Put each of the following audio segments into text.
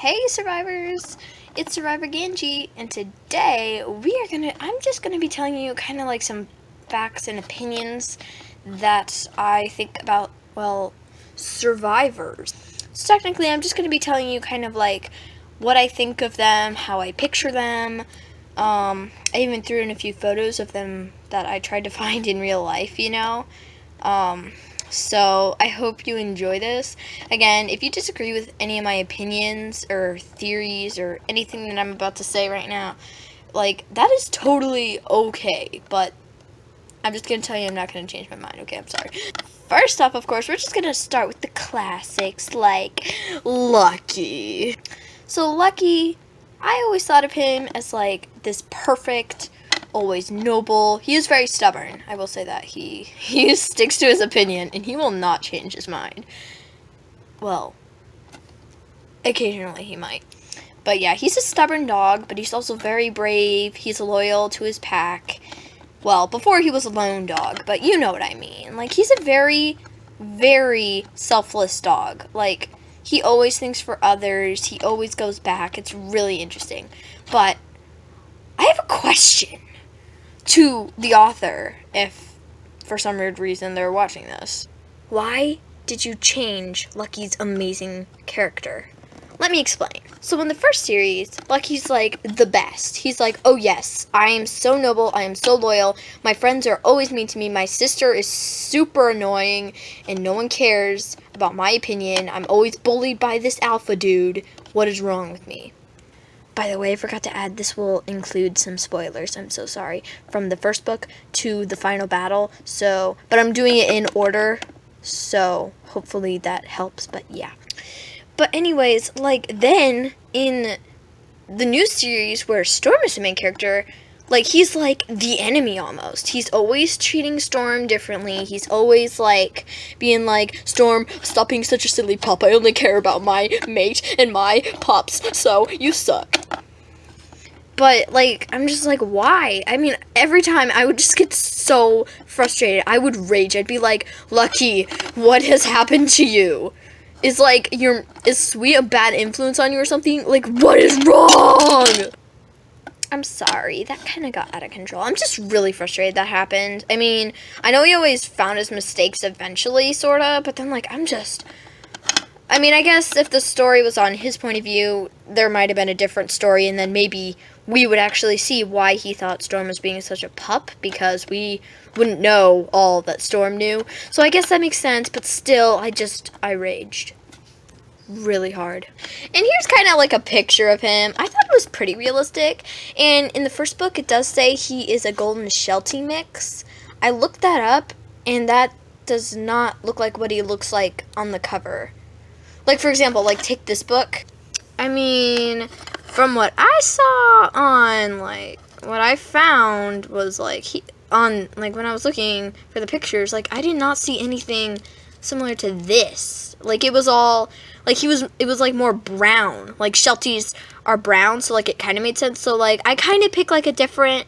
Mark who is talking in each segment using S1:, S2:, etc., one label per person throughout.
S1: Hey survivors, it's Survivor Ganji, and today I'm just gonna be telling you kind of like some facts and opinions that I think about, well, survivors. So technically I'm just gonna be telling you kind of like what I think of them, how I picture them. I even threw in a few photos of them that I tried to find in real life, Um, so I hope you enjoy this. Again, if you disagree with any of my opinions or theories or anything that I'm about to say right now, like, that is totally okay, but I'm just gonna tell you I'm not gonna change my mind, okay? I'm sorry. First off, of course, we're just gonna start with the classics, like Lucky. So Lucky, I always thought of him as like this perfect, always noble. He is very stubborn. I will say that. He sticks to his opinion and he will not change his mind. Well, occasionally he might. But yeah, he's a stubborn dog, but he's also very brave. He's loyal to his pack. Well, before he was a lone dog, but you know what I mean. Like, he's a very, very selfless dog. Like, he always thinks for others. He always goes back. It's really interesting. But I have a question to the author, if for some weird reason they're watching this. Why did you change Lucky's amazing character? Let me explain. So in the first series, Lucky's like the best. He's like, oh yes, I am so noble, I am so loyal, my friends are always mean to me, my sister is super annoying, and no one cares about my opinion, I'm always bullied by this alpha dude, what is wrong with me? By the way, I forgot to add, this will include some spoilers, I'm so sorry, from the first book to the final battle, but I'm doing it in order, so hopefully that helps, but yeah. But anyways, like, then, in the new series where Storm is the main character, like, he's like the enemy almost. He's always treating Storm differently. He's always like being like, Storm, stop being such a silly pup. I only care about my mate and my pups, so you suck. But, like, I'm just like, why? I mean, every time I would just get so frustrated. I would rage. I'd be like, Lucky, what has happened to you? Is Sweet a bad influence on you or something? Like, what is wrong? I'm sorry, that kind of got out of control. I'm just really frustrated that happened. I mean, I know he always found his mistakes eventually, sorta, but then, like, I mean, I guess if the story was on his point of view, there might have been a different story, and then maybe we would actually see why he thought Storm was being such a pup, because we wouldn't know all that Storm knew. So I guess that makes sense, but still, I raged really hard. And here's kind of like a picture of him. I thought it was pretty realistic, and in the first book, it does say he is a Golden Sheltie mix. I looked that up, and that does not look like what he looks like on the cover. Like, for example, like, take this book. I mean, from what I saw on, like, what I found was, like, when I was looking for the pictures, like, I did not see anything similar to this. Like, it was all, like, it was, like, more brown. Like, Shelties are brown, so, like, it kind of made sense. So, like, I kind of picked, like, a different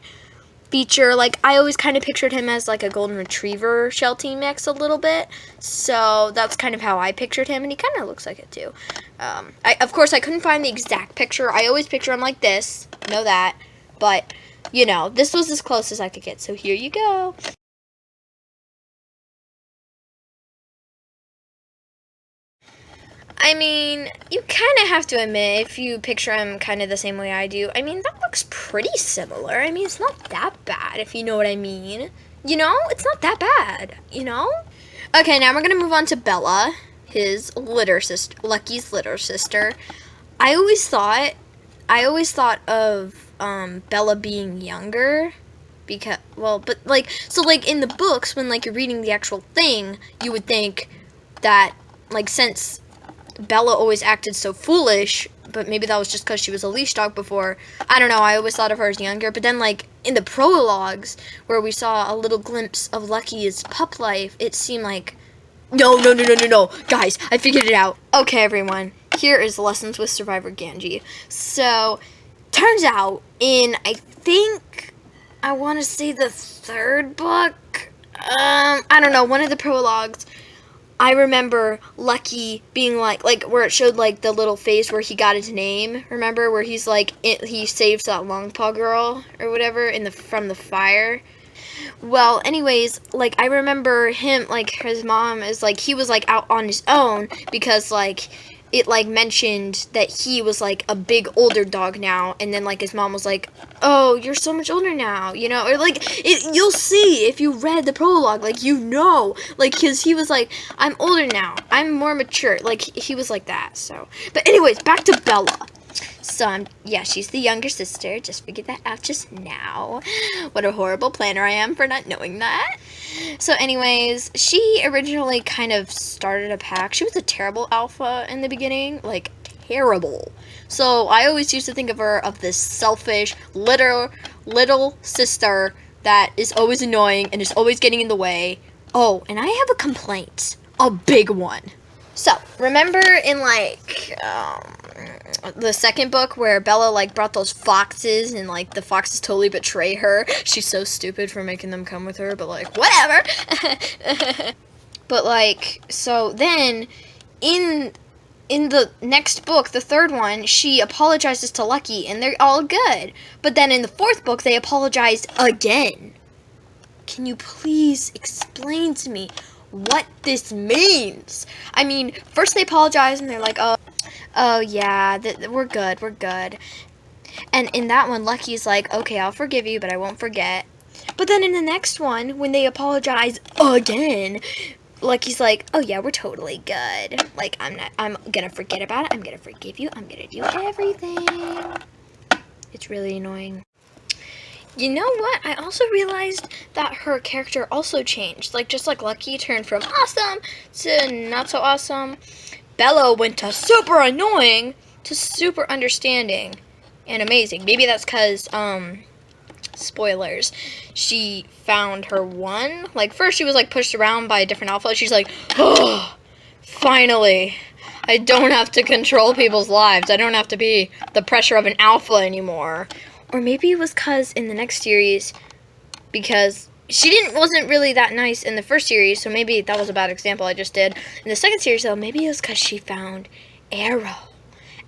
S1: feature. Like, I always kind of pictured him as like a golden retriever Sheltie mix a little bit, so that's kind of how I pictured him, and he kind of looks like it too. Of course I couldn't find the exact picture. I always picture him like this, know that, but you know, this was as close as I could get, so here you go. I mean, you kind of have to admit, if you picture him kind of the same way I do, I mean, that looks pretty similar. I mean, it's not that bad, if you know what I mean. You know? It's not that bad, you know? Okay, now we're going to move on to Bella, his litter sister, Lucky's litter sister. I always thought of Bella being younger, because, well, but, like, so, like, in the books, when, like, you're reading the actual thing, you would think that, like, since Bella always acted so foolish, but maybe that was just because she was a leash dog before. I don't know, I always thought of her as younger, but then, like, in the prologues, where we saw a little glimpse of Lucky's pup life, it seemed like, no, guys, I figured it out. Okay, everyone, here is Lessons with Survivor Ganji. So, turns out, I think, I want to say the third book, I don't know, one of the prologues, I remember Lucky being like where it showed like the little face where he got his name. Remember where he's like he saves that long paw girl or whatever from the fire. Well, anyways, like I remember him like his mom is like he was like out on his own because like it like mentioned that he was like a big older dog now, and then like his mom was like, "Oh, you're so much older now," you know, or like you'll see if you read the prologue, like you know, like because he was like, "I'm older now, I'm more mature," like he was like that. So, but anyways, back to Bella. So yeah, she's the younger sister. Just figured that out just now. What a horrible planner I am for not knowing that. So anyways, she originally kind of started a pack. She was a terrible alpha in the beginning, like terrible. So I always used to think of her of this selfish little sister that is always annoying and is always getting in the way. Oh, and I have a complaint, a big one. So remember in like the second book where Bella like brought those foxes and like the foxes totally betray her. She's so stupid for making them come with her, but like whatever. But like so then in the next book, the third one, she apologizes to Lucky and they're all good. But then in the fourth book they apologize again. Can you please explain to me what this means? I mean, first they apologize and they're like, oh yeah, we're good. And in that one, Lucky's like, okay, I'll forgive you, but I won't forget. But then in the next one, when they apologize again, Lucky's like, oh yeah, we're totally good. Like, I'm gonna forget about it, I'm gonna forgive you, I'm gonna do everything. It's really annoying. You know what? I also realized that her character also changed. Like, just like Lucky turned from awesome to not so awesome, Bella went to super annoying to super understanding and amazing. Maybe that's because, spoilers, she found her one. Like, first she was, like, pushed around by a different alpha. She's like, oh, finally. I don't have to control people's lives. I don't have to be the pressure of an alpha anymore. Or maybe it was because in the next series, because she wasn't really that nice in the first series, so maybe that was a bad example I just did. In the second series, though, maybe it was because she found Arrow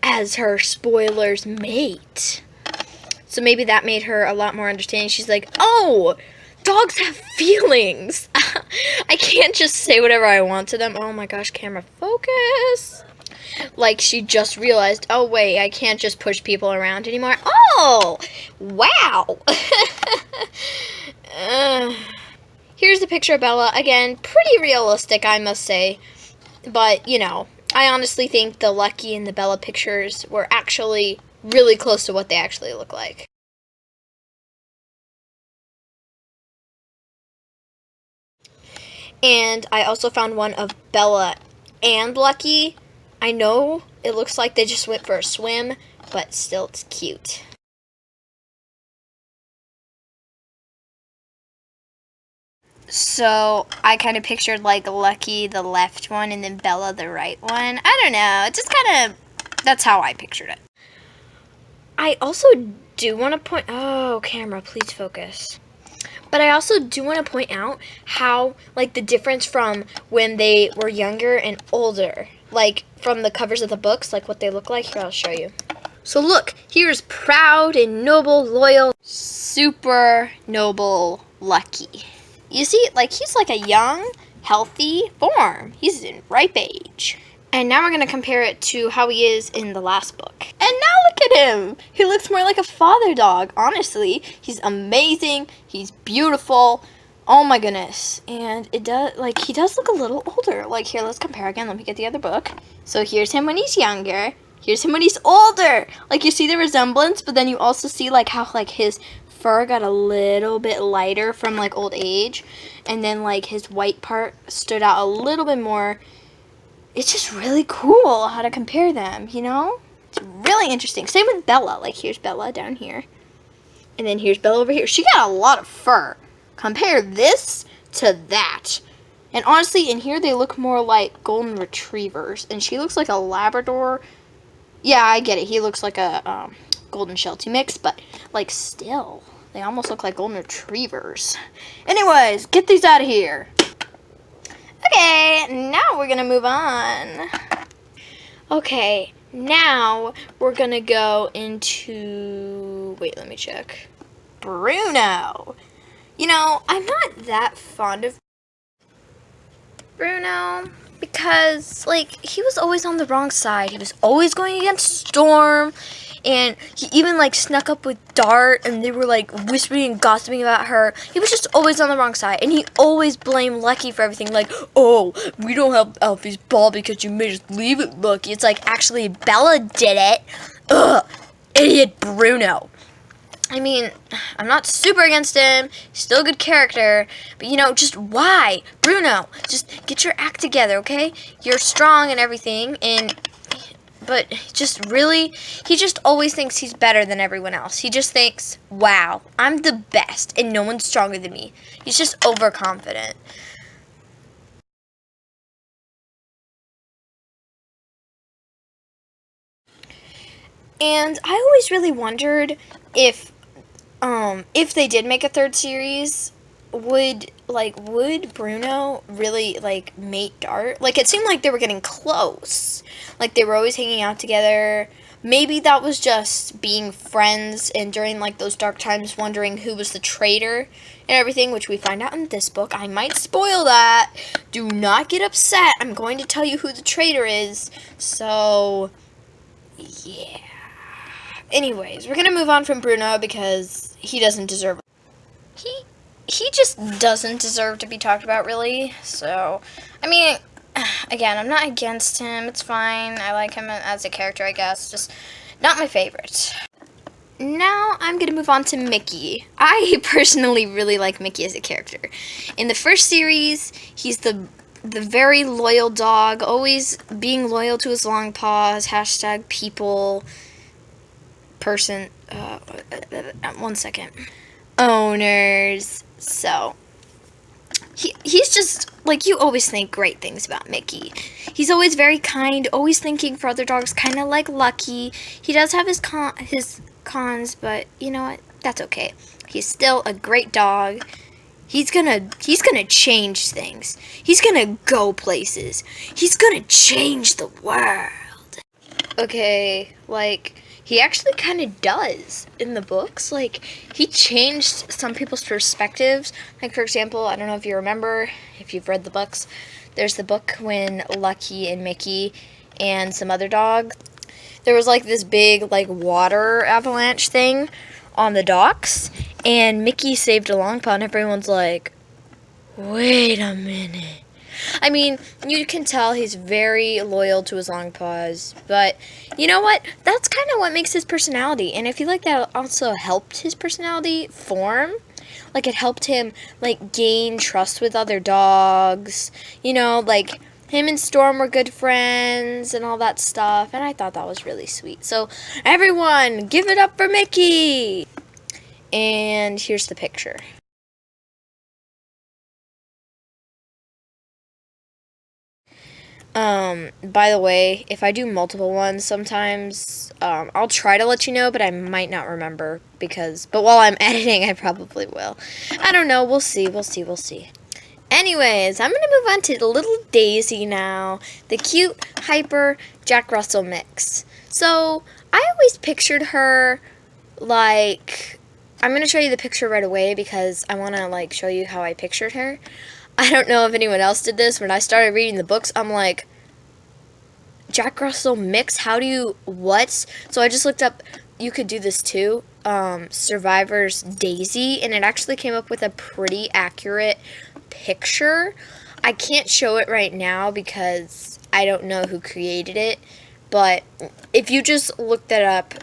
S1: as her spoiler's mate. So maybe that made her a lot more understanding. She's like, oh, dogs have feelings. I can't just say whatever I want to them. Oh my gosh, camera focus. Like, she just realized, oh, wait, I can't just push people around anymore. Oh, wow. Here's a picture of Bella. Again, pretty realistic, I must say. But, you know, I honestly think the Lucky and the Bella pictures were actually really close to what they actually look like. And I also found one of Bella and Lucky. I know it looks like they just went for a swim, but still it's cute. So I kind of pictured like Lucky the left one and then Bella the right one. I don't know, it just kind of, that's how I pictured it. I also do want to point, oh camera please focus. But I also do want to point out how like the difference from when they were younger and older. Like, from the covers of the books, like what they look like. Here, I'll show you. So look, here's proud and noble, loyal, super noble Lucky. You see, like, he's like a young, healthy form. He's in ripe age. And now we're going to compare it to how he is in the last book. And now look at him! He looks more like a father dog, honestly. He's amazing, he's beautiful. Oh my goodness. And it does, like, he does look a little older. Like, here, let's compare again. Let me get the other book. So here's him when he's younger. Here's him when he's older. Like, you see the resemblance, but then you also see, like, how, like, his fur got a little bit lighter from, like, old age. And then, like, his white part stood out a little bit more. It's just really cool how to compare them, you know? It's really interesting. Same with Bella. Like, here's Bella down here. And then here's Bella over here. She got a lot of fur. Compare this to that. And honestly, in here, they look more like golden retrievers. And she looks like a Labrador. Yeah, I get it. He looks like a golden Sheltie mix. But, like, still, they almost look like golden retrievers. Anyways, get these out of here. Okay, now we're gonna move on. Okay, now we're gonna go into, wait, let me check. Bruno. You know, I'm not that fond of Bruno because, like, he was always on the wrong side. He was always going against Storm, and he even, like, snuck up with Dart, and they were, like, whispering and gossiping about her. He was just always on the wrong side, and he always blamed Lucky for everything. Like, oh, we don't have Alfie's ball because you made us leave it, Lucky. It's like, actually, Bella did it. Ugh, idiot Bruno. I mean, I'm not super against him. He's still a good character. But, you know, just why? Bruno, just get your act together, okay? You're strong and everything, but just really, he just always thinks he's better than everyone else. He just thinks, wow, I'm the best and no one's stronger than me. He's just overconfident. And I always really wondered if they did make a third series, would Bruno really, like, mate Dart? Like, it seemed like they were getting close. Like, they were always hanging out together. Maybe that was just being friends and during, like, those dark times wondering who was the traitor and everything, which we find out in this book. I might spoil that. Do not get upset. I'm going to tell you who the traitor is. So, yeah. Anyways, we're going to move on from Bruno because he doesn't deserve it. He just doesn't deserve to be talked about, really. So, I mean, again, I'm not against him. It's fine. I like him as a character, I guess. Just not my favorite. Now I'm going to move on to Mickey. I personally really like Mickey as a character. In the first series, he's the very loyal dog, always being loyal to his long paws, hashtag people, person, 1 second. Owners. So, he's just, like, you always think great things about Mickey. He's always very kind, always thinking for other dogs, kind of like Lucky. He does have his cons, but you know what? That's okay. He's still a great dog. He's gonna change things. He's gonna go places. He's gonna change the world. Okay, like, he actually kind of does in the books. Like, he changed some people's perspectives. Like, for example, I don't know if you remember, if you've read the books, there's the book when Lucky and Mickey and some other dog, there was, like, this big, like, water avalanche thing on the docks, and Mickey saved a long paw, and everyone's like, wait a minute. I mean, you can tell he's very loyal to his long paws, but you know what? That's kind of what makes his personality, and I feel like that also helped his personality form. Like, it helped him, like, gain trust with other dogs, you know, like, him and Storm were good friends and all that stuff, and I thought that was really sweet. So, everyone, give it up for Mickey! And here's the picture. By the way, if I do multiple ones sometimes, I'll try to let you know, but I might not remember but while I'm editing, I probably will. I don't know, we'll see. Anyways, I'm gonna move on to little Daisy now, the cute, hyper Jack Russell mix. So, I always pictured her, like, I'm gonna show you the picture right away because I wanna, like, show you how I pictured her. I don't know if anyone else did this. When I started reading the books, I'm like, Jack Russell mix? How do you, what? So I just looked up, you could do this too, Survivor's Daisy, and it actually came up with a pretty accurate picture. I can't show it right now because I don't know who created it, but if you just look that up,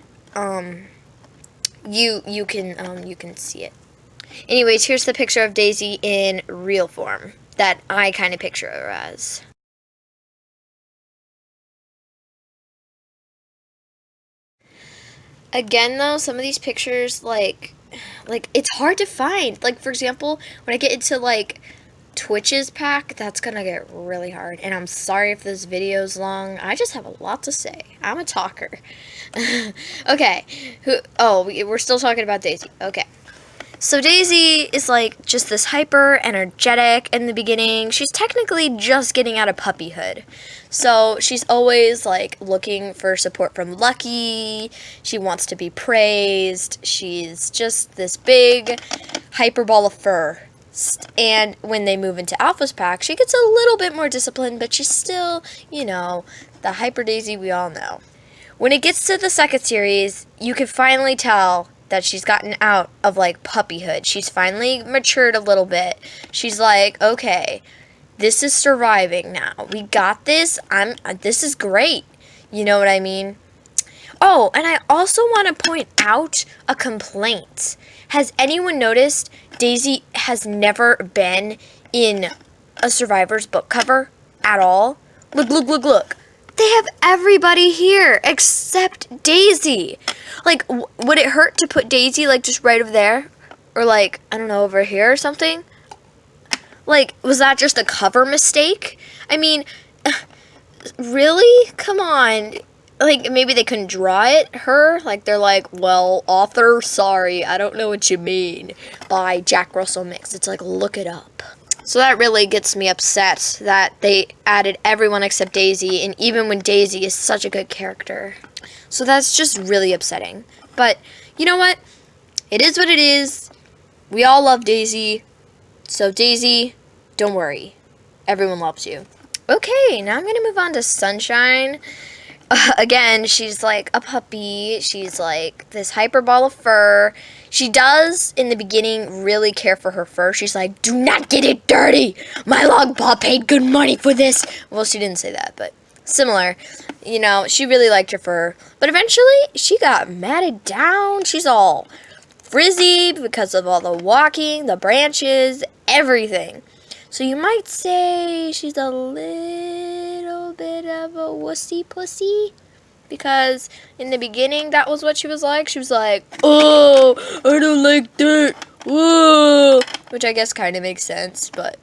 S1: you can see it. Anyways, here's the picture of Daisy in real form that I kind of picture her as. Again, though, some of these pictures, like it's hard to find. Like, for example, when I get into, like, Twitch's pack, that's gonna get really hard. And I'm sorry if this video's long. I just have a lot to say. I'm a talker. Okay. We're still talking about Daisy. Okay. So Daisy is like just this hyper energetic in the beginning. She's technically just getting out of puppyhood. So she's always like looking for support from Lucky. She wants to be praised. She's just this big hyper ball of fur. And when they move into Alpha's pack, she gets a little bit more disciplined, but she's still, the hyper Daisy we all know. When it gets to the second series, you can finally tell that she's gotten out of like puppyhood. She's finally matured a little bit. She's like, okay, this is surviving now. We got this. This is great. You know what I mean? Oh, and I also want to point out a complaint. Has anyone noticed Daisy has never been in a Survivor's book cover at all? Look. They have everybody here except Daisy. Like, would it hurt to put Daisy, like, just right over there? Or, like, I don't know, over here or something? Like, was that just a cover mistake? I mean, really? Come on. Like, maybe they couldn't draw her. Like, they're like, well, author, sorry, I don't know what you mean. By Jack Russell Mix. It's like, look it up. So that really gets me upset that they added everyone except Daisy, and even when Daisy is such a good character. So that's just really upsetting. But you know what? It is what it is. We all love Daisy. So Daisy, don't worry. Everyone loves you. Okay, now I'm going to move on to Sunshine. Again, she's like a puppy. She's like this hyper ball of fur. She does, in the beginning, really care for her fur. She's like, do not get it dirty. My long paw paid good money for this. Well, she didn't say that, but similar. She really liked her fur. But eventually, she got matted down. She's all frizzy because of all the walking, the branches, everything. So you might say she's a little bit of a wussy pussy. Because in the beginning, that was what she was like. She was like, oh, I don't like dirt. Whoa. Which I guess kind of makes sense, but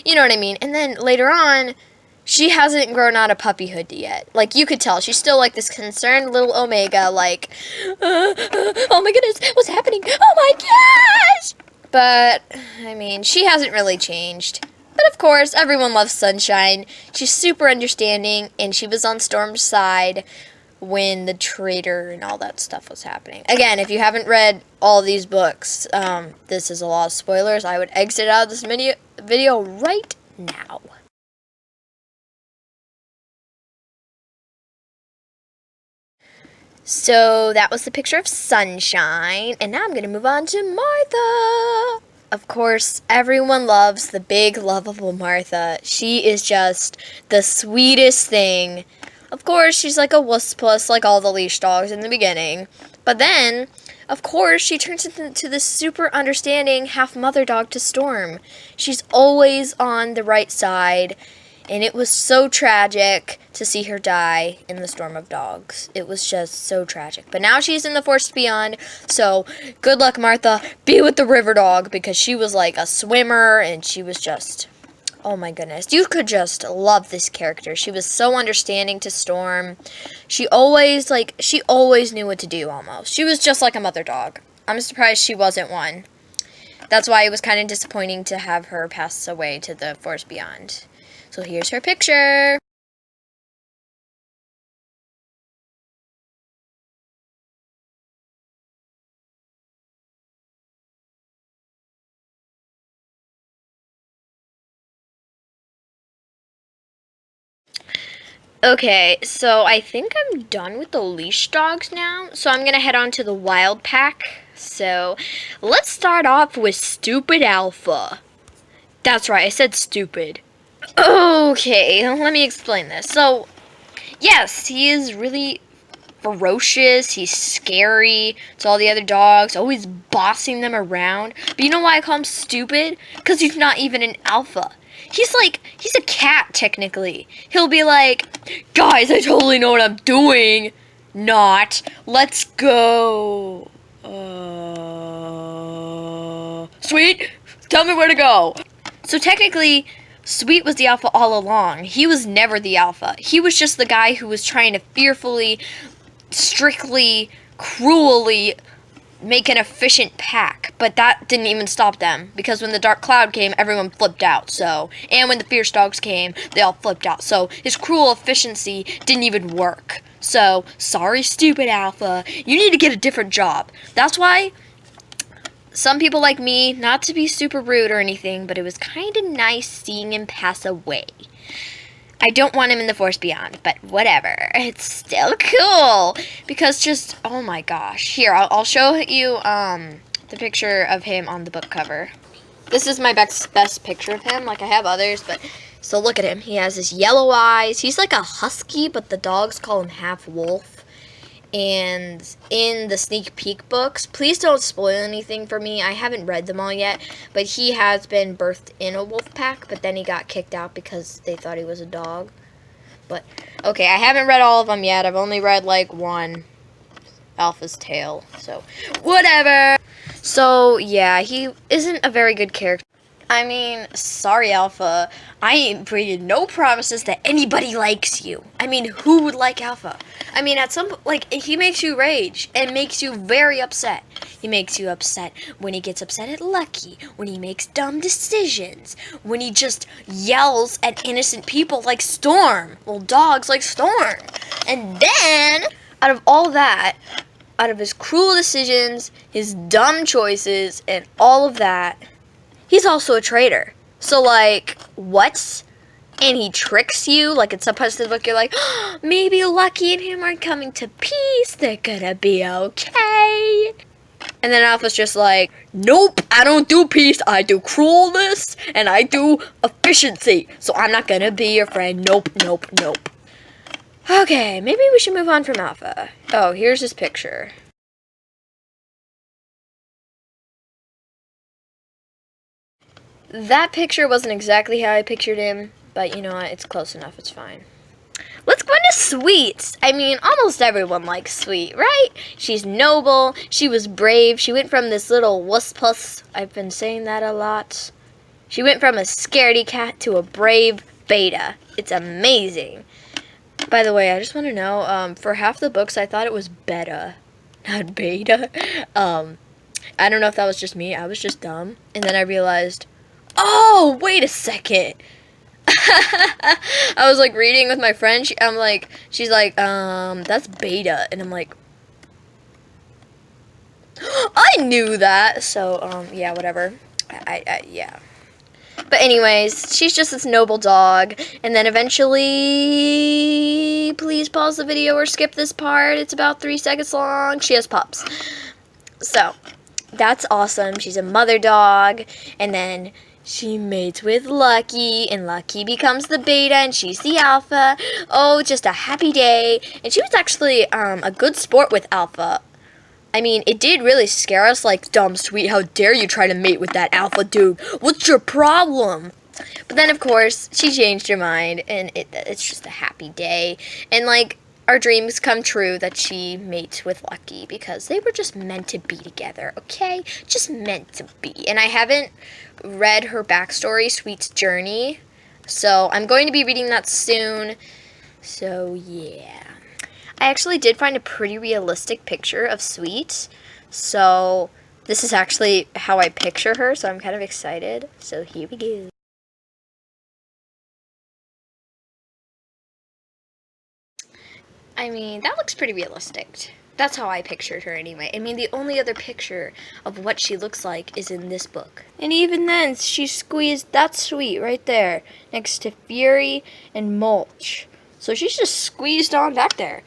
S1: you know what I mean. And then later on, she hasn't grown out of puppyhood yet. Like, you could tell. She's still like this concerned little Omega, like, oh my goodness, what's happening? Oh my gosh! But, I mean, she hasn't really changed. But of course, everyone loves Sunshine. She's super understanding, and she was on Storm's side when the traitor and all that stuff was happening. Again, if you haven't read all these books, this is a lot of spoilers. I would exit out of this video right now. So that was the picture of Sunshine, and now I'm going to move on to Martha. Of course, everyone loves the big, lovable Martha. She is just the sweetest thing. Of course, she's like a wuss puss like all the leash dogs in the beginning. But then, of course, she turns into this super understanding half mother dog to Storm. She's always on the right side. And it was so tragic to see her die in the Storm of Dogs. It was just so tragic. But now she's in the Forest Beyond, so good luck, Martha. Be with the River Dog, because she was like a swimmer, and she was just, oh my goodness. You could just love this character. She was so understanding to Storm. She always knew what to do, almost. She was just like a mother dog. I'm surprised she wasn't one. That's why it was kind of disappointing to have her pass away to the Forest Beyond. So here's her picture. Okay, so I think I'm done with the leash dogs now. So I'm going to head on to the wild pack. So let's start off with Stupid Alpha. That's right, I said stupid. Okay, let me explain this. So, yes, he is really ferocious. He's scary to all the other dogs, always bossing them around. But you know why I call him stupid? Because he's not even an alpha. He's a cat, technically. He'll be like, guys, I totally know what I'm doing. Not. Let's go. Sweet, tell me where to go. So technically, Sweet was the alpha all along. He was never the alpha. He was just the guy who was trying to fearfully, strictly, cruelly make an efficient pack, but that didn't even stop them, because when the Dark Cloud came, everyone flipped out. So, and when the Fierce Dogs came, they all flipped out. So his cruel efficiency didn't even work. So, sorry, stupid Alpha, you need to get a different job. That's why some people like me, not to be super rude or anything, but it was kind of nice seeing him pass away. I don't want him in the Force Beyond, but whatever. It's still cool. Because just, oh my gosh. Here, I'll show you the picture of him on the book cover. This is my best picture of him. Like, I have others, but... So look at him. He has his yellow eyes. He's like a husky, but the dogs call him half wolf. And in the sneak peek books, please don't spoil anything for me. I haven't read them all yet, but he has been birthed in a wolf pack, but then he got kicked out because they thought he was a dog. But, okay, I haven't read all of them yet. I've only read, like, one, Alpha's Tale, so whatever. So, yeah, he isn't a very good character. I mean, sorry, Alpha. I ain't bringing no promises that anybody likes you. I mean, who would like Alpha? I mean, at some, like, he makes you rage and makes you very upset. He makes you upset when he gets upset at Lucky, when he makes dumb decisions, when he just yells at innocent people like Storm. Well, dogs like Storm. And then, out of all that, out of his cruel decisions, his dumb choices, and all of that, he's also a traitor. So, like, what? And he tricks you. Like, in some parts of the book, you're like, oh, maybe Lucky and him are coming to peace. They're gonna be okay. And then Alpha's just like, nope, I don't do peace. I do cruelness, and I do efficiency. So I'm not gonna be your friend. Nope, nope, nope. Okay, maybe we should move on from Alpha. Oh, here's his picture. That picture wasn't exactly how I pictured him, but you know what, it's close enough, it's fine. Let's go into Sweet. I mean, almost everyone likes Sweet, right? She's noble, she was brave, she went from this little wuss-puss, I've been saying that a lot. She went from a scaredy cat to a brave beta. It's amazing. By the way, I just want to know, for half the books I thought it was beta, not beta. I don't know if that was just me, I was just dumb. And then I realized, oh, wait a second. I was like reading with my friend. She's like, that's beta. And I'm like, I knew that. So, yeah, whatever. Yeah. But anyways, she's just this noble dog. And then eventually, please pause the video or skip this part. It's about 3 seconds long. She has pups. So, that's awesome. She's a mother dog. And then she mates with Lucky, and Lucky becomes the beta, and she's the alpha. Oh, just a happy day. And she was actually a good sport with Alpha. I mean, it did really scare us, like, dumb Sweet, how dare you try to mate with that alpha dude? What's your problem? But then, of course, she changed her mind, and it's just a happy day. And, like, our dreams come true that she mates with Lucky, because they were just meant to be together, okay? Just meant to be. And I haven't read her backstory, Sweet's journey, so I'm going to be reading that soon. So, yeah. I actually did find a pretty realistic picture of Sweet, so this is actually how I picture her, so I'm kind of excited. So here we go. I mean, that looks pretty realistic. That's how I pictured her anyway. I mean, the only other picture of what she looks like is in this book. And even then, she squeezed that Sweet right there, next to Fury and Mulch. So she's just squeezed on back there.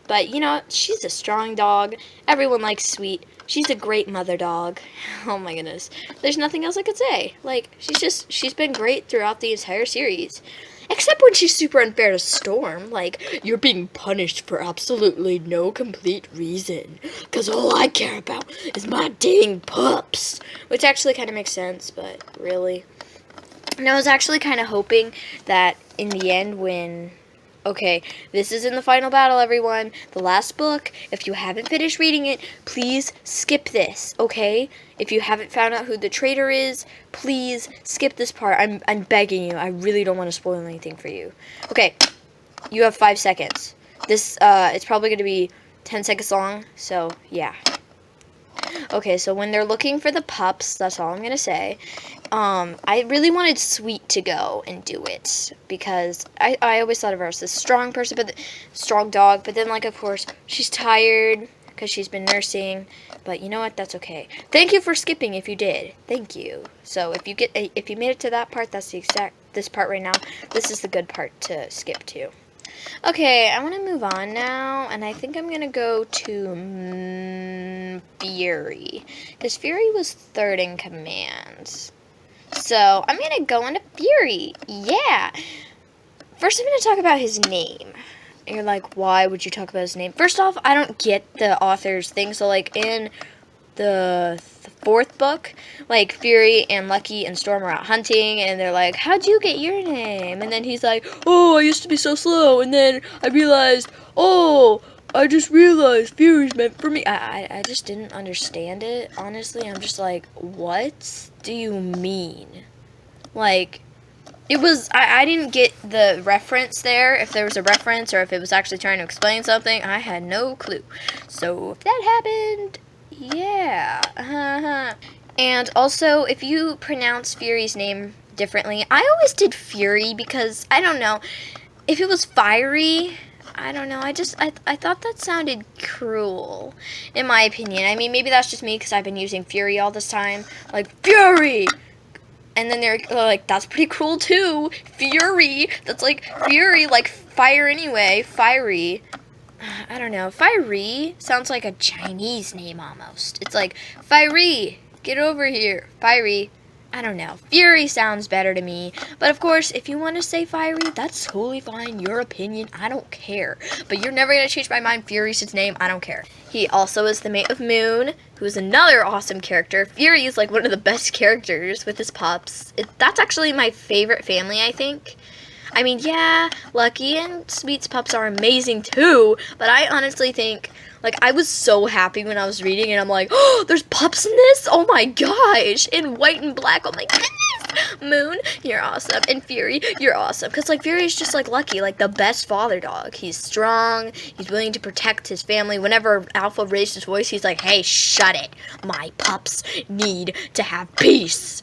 S1: But, you know, she's a strong dog. Everyone likes Sweet. She's a great mother dog. Oh my goodness. There's nothing else I could say. Like, she's been great throughout the entire series. Except when she's super unfair to Storm. Like, you're being punished for absolutely no complete reason. Because all I care about is my dang pups. Which actually kind of makes sense, but really. And I was actually kind of hoping that in the end when... Okay, this is in the final battle, everyone. The last book. If you haven't finished reading it, please skip this, okay? If you haven't found out who the traitor is, please skip this part. I'm begging you. I really don't want to spoil anything for you. Okay, you have 5 seconds. This, it's probably going to be 10 seconds long, so, yeah. Okay, so when they're looking for the pups, that's all I'm going to say. I really wanted Sweet to go and do it because I always thought of her as this strong person, but strong dog. But then, like, of course, she's tired because she's been nursing. But you know what? That's okay. Thank you for skipping if you did. Thank you. So if you made it to that part, that's this part right now. This is the good part to skip to. Okay, I want to move on now, and I think I'm going to go to Fury, because Fury was third in command. So, I'm going to go into Fury. Yeah. First, I'm going to talk about his name. You're like, why would you talk about his name? First off, I don't get the author's thing. So, like, in the fourth book, like, Fury and Lucky and Storm are out hunting, and they're like, how'd you get your name? And then he's like, oh, I used to be so slow, and then I realized, I just realized Fury's meant for me. I just didn't understand it, honestly. I'm just like, what do you mean? Like, it was, I didn't get the reference there, if there was a reference, or if it was actually trying to explain something. I had no clue. So, if that happened, yeah. And also, if you pronounce Fury's name differently, I always did Fury because, I don't know, if it was Fiery, I don't know, I thought that sounded cruel, in my opinion. I mean, maybe that's just me because I've been using Fury all this time. Like, Fury! And then they're like, that's pretty cruel too. Fury! That's like, Fury, like fire anyway. Fiery. I don't know. Fiery sounds like a Chinese name almost. It's like, Fiery, get over here. Fiery. I don't know. Fury sounds better to me. But of course, if you want to say Fiery, that's totally fine. Your opinion, I don't care. But you're never going to change my mind. Fury's his name. I don't care. He also is the mate of Moon, who is another awesome character. Fury is like one of the best characters with his pups. That's actually my favorite family, I think. I mean, yeah, Lucky and Sweet's pups are amazing too, but I honestly think, like, I was so happy when I was reading and I'm like, oh, there's pups in this? Oh my gosh, in white and black, oh my goodness. Moon, you're awesome, and Fury, you're awesome, because, like, Fury's just like Lucky, like, the best father dog. He's strong, he's willing to protect his family. Whenever Alpha raised his voice, he's like, hey, shut it, my pups need to have peace.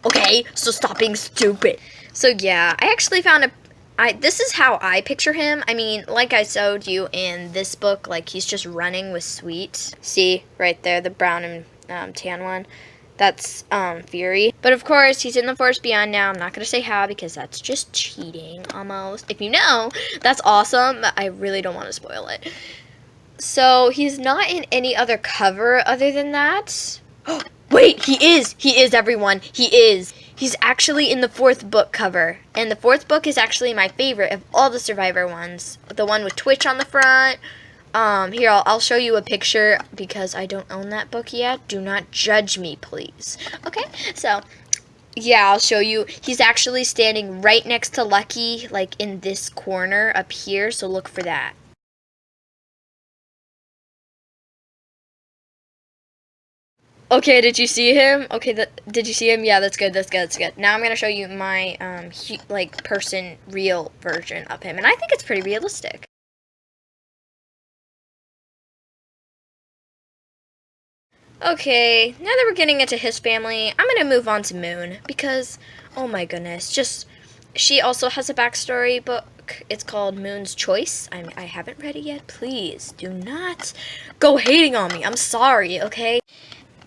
S1: Okay, so stop being stupid. So yeah, I actually found this is how I picture him. I mean, like I showed you in this book, like, he's just running with Sweet. See, right there, the brown and tan one. That's Fury. But of course, he's in the Forest Beyond now. I'm not going to say how because that's just cheating, almost. If you know, that's awesome, but I really don't want to spoil it. So, he's not in any other cover other than that. Wait, he is! He is, everyone! He is! He's actually in the fourth book cover. And the fourth book is actually my favorite of all the Survivor ones. The one with Twitch on the front. Here, I'll show you a picture because I don't own that book yet. Do not judge me, please. Okay, so, yeah, I'll show you. He's actually standing right next to Lucky, like in this corner up here, so look for that. Okay, did you see him? Okay, did you see him? Yeah, that's good, that's good, that's good. Now I'm gonna show you my, real version of him, and I think it's pretty realistic. Okay, now that we're getting into his family, I'm gonna move on to Moon, because, oh my goodness, she also has a backstory book. It's called Moon's Choice. I haven't read it yet. Please, do not go hating on me. I'm sorry, okay?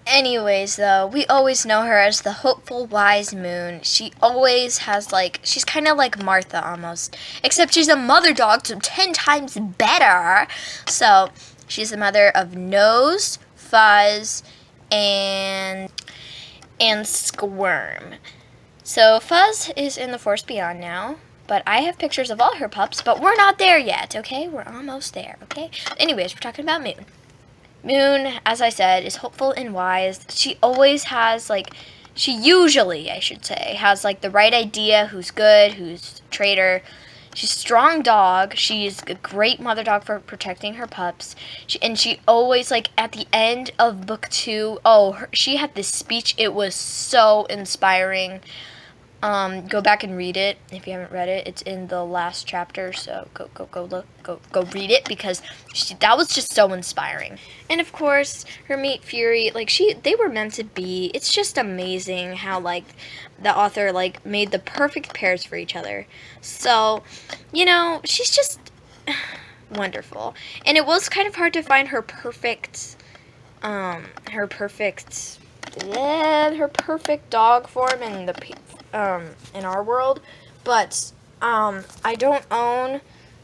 S1: Anyways, though, we always know her as the hopeful, wise Moon. She always has, she's kind of like Martha, almost. Except she's a mother dog, so 10 times better. So, she's the mother of Nose, Fuzz, and Squirm. So, Fuzz is in the Forest Beyond now. But I have pictures of all her pups, but we're not there yet, okay? We're almost there, okay? Anyways, we're talking about Moon. Moon, as I said, is hopeful and wise. She always has, she usually, I should say, has, the right idea, who's good, who's a traitor. She's a strong dog. She's a great mother dog for protecting her pups. She always, at the end of book 2, she had this speech. It was so inspiring. Go back and read it if you haven't read it. It's in the last chapter, so go read it because that was just so inspiring. And of course, her meet Fury, like they were meant to be. It's just amazing how like the author like made the perfect pairs for each other. So, you know, she's just wonderful. And it was kind of hard to find her perfect dog form in our world, but I don't own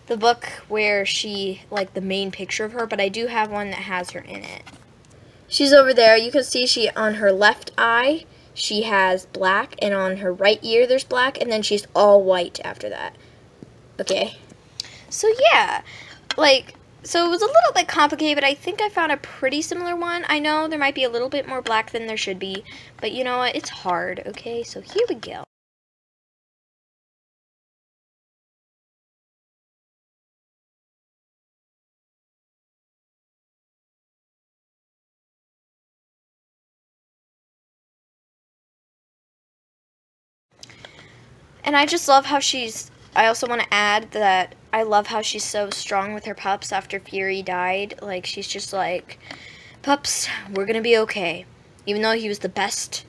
S1: the book where she, like, the main picture of her, but I do have one that has her in it. She's over there. You can see she, on her left eye, she has black, and on her right ear there's black, and then she's all white after that. Okay. So yeah, like, so it was a little bit complicated, but I think I found a pretty similar one. I know there might be a little bit more black than there should be, but you know what? It's hard, okay? So here we go. And I just love how I also want to add that I love how she's so strong with her pups after Fury died. Like, she's just like, pups, we're going to be okay. Even though he was the best,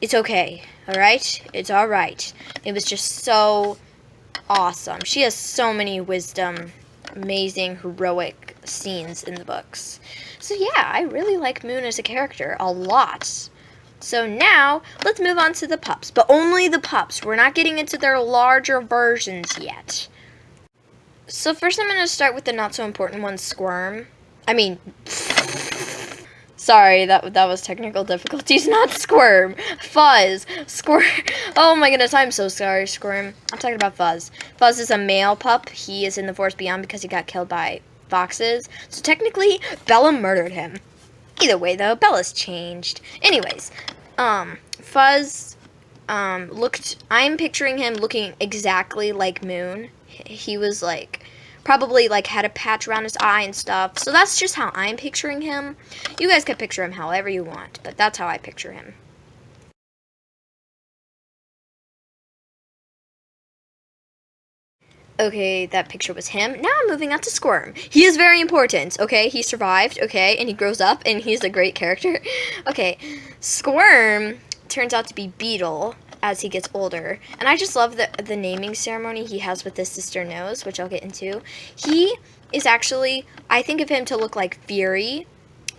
S1: it's okay, alright? It's alright. It was just so awesome. She has so many wisdom, amazing, heroic scenes in the books. So yeah, I really like Moon as a character a lot. So now, let's move on to the pups. But only the pups. We're not getting into their larger versions yet. So first I'm going to start with the not so important one, Squirm. Sorry, that was technical difficulties, not Squirm. Fuzz. Squirm. Oh my goodness, I'm so sorry, Squirm. I'm talking about Fuzz. Fuzz is a male pup. He is in the Forest Beyond because he got killed by foxes. So technically, Bella murdered him. Either way, though, Bella's changed. Anyways, Fuzz, I'm picturing him looking exactly like Moon. He was, like, probably, like, had a patch around his eye and stuff. So that's just how I'm picturing him. You guys can picture him however you want, but that's how I picture him. Okay, that picture was him. Now I'm moving on to Squirm. He is very important, okay? He survived, okay? And he grows up, and he's a great character. Okay, Squirm turns out to be Beetle as he gets older. And I just love the naming ceremony he has with his sister Nose, which I'll get into. He is actually, I think of him to look like Fury,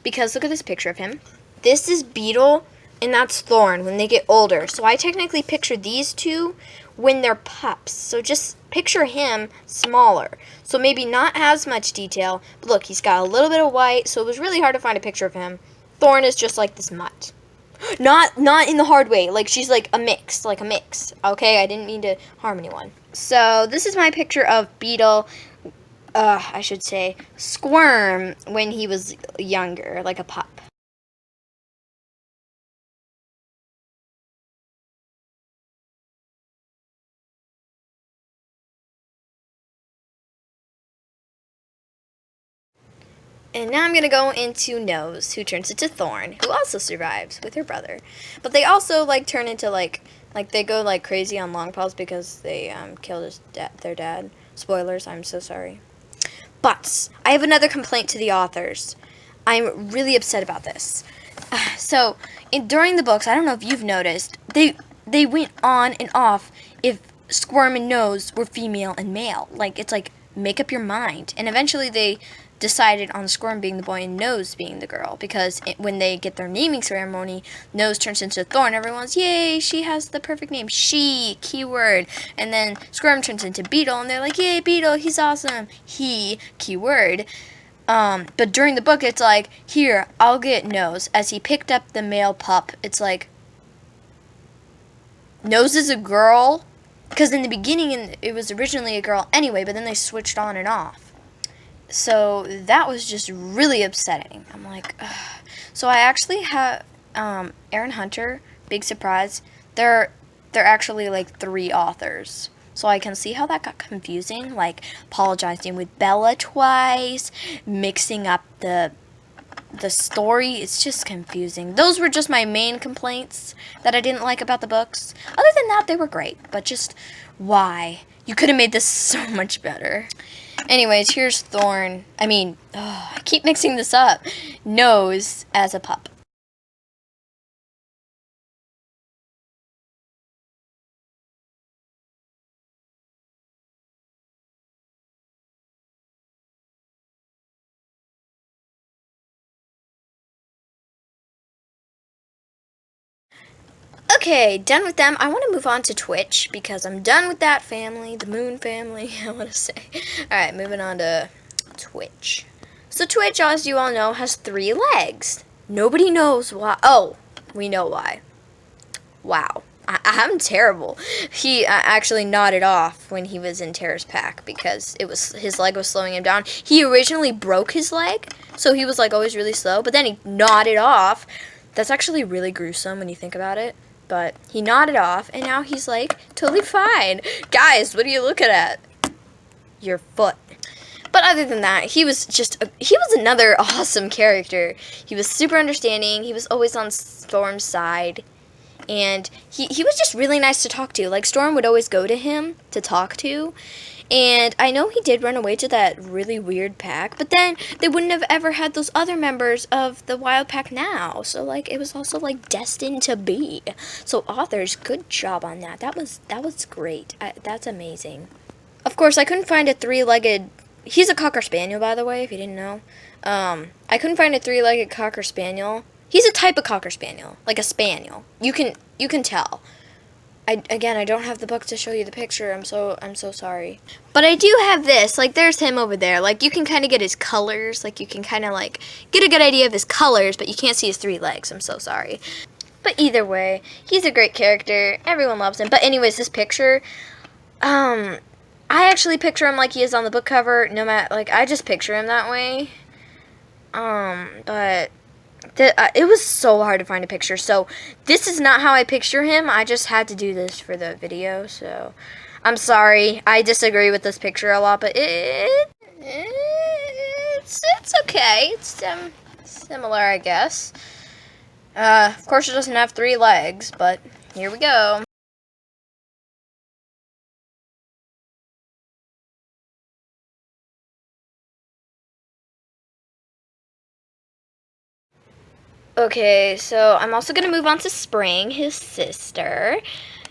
S1: because look at this picture of him. This is Beetle, and that's Thorn when they get older. So I technically picture these two when they're pups. So just picture him smaller. So maybe not as much detail. But look, he's got a little bit of white, so it was really hard to find a picture of him. Thorn is just like this mutt. Not in the hard way. Like, she's like a mix. Okay, I didn't mean to harm anyone. So this is my picture of Beetle, I should say, Squirm when he was younger, like a pup. And now I'm going to go into Nose, who turns into Thorn, who also survives with her brother. But they also, like, turn into, like they go, like, crazy on long paws because they, killed their dad. Spoilers, I'm so sorry. But I have another complaint to the authors. I'm really upset about this. So, during the books, I don't know if you've noticed, they went on and off if Squirm and Nose were female and male. Like, it's like, make up your mind. And eventually they decided on Squirm being the boy and Nose being the girl, because when they get their naming ceremony, Nose turns into Thorn. Everyone's, yay, she has the perfect name. She, keyword. And then Squirm turns into Beetle, and they're like, yay, Beetle, he's awesome. He, keyword. But during the book, it's like, here, I'll get Nose. As he picked up the male pup, it's like, Nose is a girl? Because in the beginning, it was originally a girl anyway, but then they switched on and off. So that was just really upsetting. I'm like, ugh. So I actually have Aaron Hunter, big surprise. They're actually like 3 authors. So I can see how that got confusing, like apologizing with Bella twice, mixing up the the story is just confusing. Those were just my main complaints that I didn't like about the books. Other than that, they were great, but just why? You could have made this so much better. Anyways, here's Thorn. I keep mixing this up. Nose as a pup. Okay, done with them. I want to move on to Twitch because I'm done with that family, the Moon family, I want to say. Alright, moving on to Twitch. So Twitch, as you all know, has 3 legs. Nobody knows why. Oh, we know why. Wow. I'm terrible. He actually nodded off when he was in Terra's pack because his leg was slowing him down. He originally broke his leg, so he was like always really slow, but then he nodded off. That's actually really gruesome when you think about it. But he nodded off, and now he's like totally fine. Guys, what are you looking at? Your foot. But other than that, he was another awesome character. He was super understanding. He was always on Storm's side. And he was just really nice to talk to. Like, Storm would always go to him to talk to. And I know he did run away to that really weird pack, but then they wouldn't have ever had those other members of the wild pack now. So, like, it was also, like, destined to be. So, authors, good job on that. That was great. That's amazing. Of course, I couldn't find a 3-legged... He's a Cocker Spaniel, by the way, if you didn't know. I couldn't find a 3-legged Cocker Spaniel. He's a type of Cocker Spaniel, like a Spaniel. You can tell. I don't have the book to show you the picture. I'm so sorry. But I do have this. Like, there's him over there. Like, you can kind of get his colors. Like, you can kind of, like, get a good idea of his colors, but you can't see his 3 legs. I'm so sorry. But either way, he's a great character. Everyone loves him. But anyways, this picture, I actually picture him like he is on the book cover. No matter, like, I just picture him that way. But... it was so hard to find a picture, so this is not how I picture him. I just had to do this for the video, so I'm sorry. I disagree with this picture a lot, but it's okay. It's similar, I guess. Of course, it doesn't have 3 legs, but here we go. Okay, so I'm also going to move on to Spring, his sister.